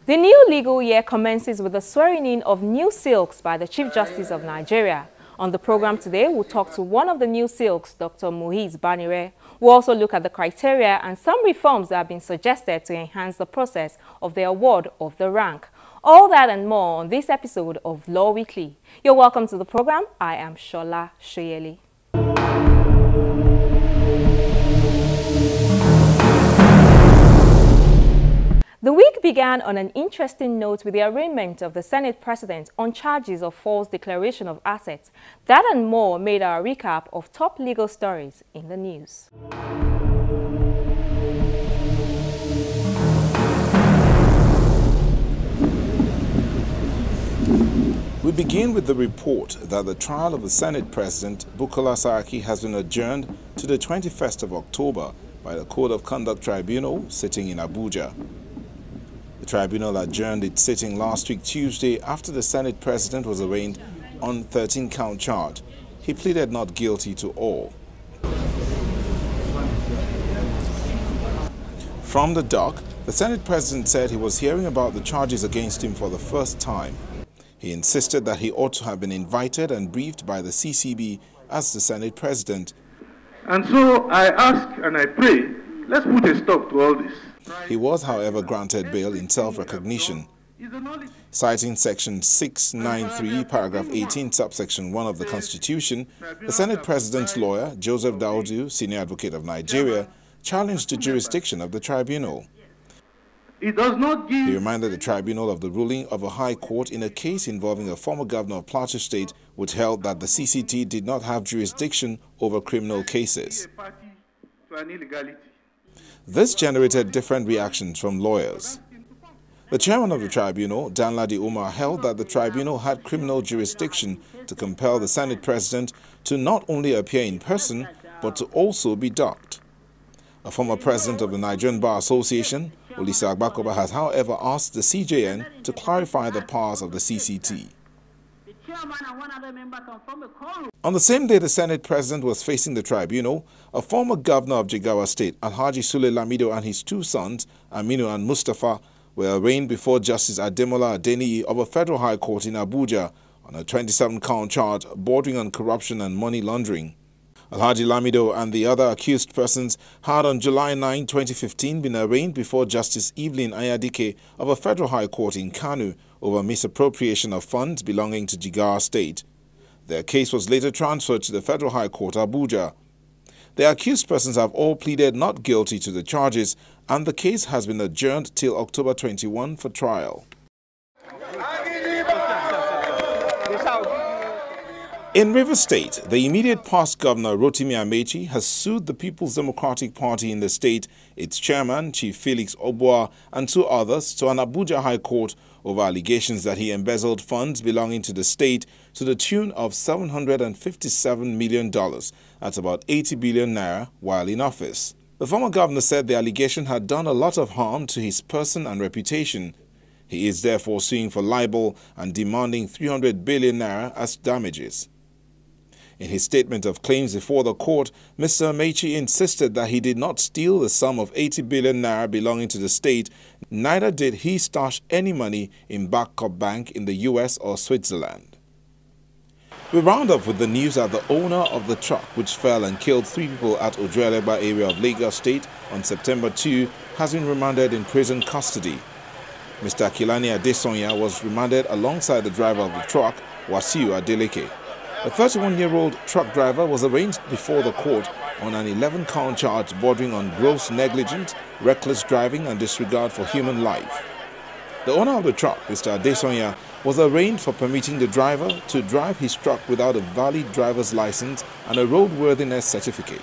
The new legal year commences with the swearing-in of new silks by the Chief Justice of Nigeria. On the program today, we'll talk to one of the new silks, Dr. Muiz Banire. We'll also look at the criteria and some reforms that have been suggested to enhance the process of the award of the rank. All that and more on this episode of Law Weekly. You're welcome to the program. I am Shola Shoyeli. The week began on an interesting note with the arraignment of the Senate President on charges of false declaration of assets. That and more made our recap of top legal stories in the news. We begin with the report that the trial of the Senate President, Bukola Saraki, has been adjourned to the 21st of October by the Code of Conduct Tribunal sitting in Abuja. The tribunal adjourned its sitting last week Tuesday after the Senate President was arraigned on 13-count charge. He pleaded not guilty to all. From the dock, the Senate President said he was hearing about the charges against him for the first time. He insisted that he ought to have been invited and briefed by the CCB as the Senate President. And so I ask and I pray, let's put a stop to all this. He was, however, granted bail in self-recognition. Citing Section 693, Paragraph 18, Subsection 1 of the Constitution, the Senate President's lawyer, Joseph Daudu, Senior Advocate of Nigeria, challenged the jurisdiction of the tribunal. It does not give... He reminded the tribunal of the ruling of a high court in a case involving a former governor of Plateau State, which held that the CCT did not have jurisdiction over criminal cases. This generated different reactions from lawyers. The chairman of the tribunal, Danladi Umar, held that the tribunal had criminal jurisdiction to compel the Senate President to not only appear in person, but to also be docked. A former president of the Nigerian Bar Association, Olisa Agbakoba, has however asked the CJN to clarify the powers of the CCT. On the same day the Senate President was facing the tribunal, a former governor of Jigawa State, Alhaji Sule Lamido, and his two sons, Aminu and Mustafa, were arraigned before Justice Ademola Adeniyi of a federal high court in Abuja on a 27-count charge bordering on corruption and money laundering. Alhaji Lamido and the other accused persons had on July 9, 2015 been arraigned before Justice Evelyn Ayadike of a federal high court in Kano over misappropriation of funds belonging to Jigawa State. Their case was later transferred to the Federal High Court, Abuja. The accused persons have all pleaded not guilty to the charges, and the case has been adjourned till October 21 for trial. In Rivers State, the immediate past governor Rotimi Amechi has sued the People's Democratic Party in the state, its chairman, Chief Felix Obua, and two others to an Abuja High Court over allegations that he embezzled funds belonging to the state to the tune of $757 million, that's about 80 billion naira, while in office. The former governor said the allegation had done a lot of harm to his person and reputation. He is therefore suing for libel and demanding 300 billion naira as damages. In his statement of claims before the court, Mr. Amechi insisted that he did not steal the sum of 80 billion naira belonging to the state, neither did he stash any money in Backup Bank in the US or Switzerland. We round up with the news that the owner of the truck which fell and killed 3 people at Ojuelegba area of Lagos State on September 2 has been remanded in prison custody. Mr. Akilani Adesonya was remanded alongside the driver of the truck, Wasiu Adeleke. A 31-year-old truck driver was arraigned before the court on an 11-count charge bordering on gross negligence, reckless driving and disregard for human life. The owner of the truck, Mr. Adesonya, was arraigned for permitting the driver to drive his truck without a valid driver's license and a roadworthiness certificate.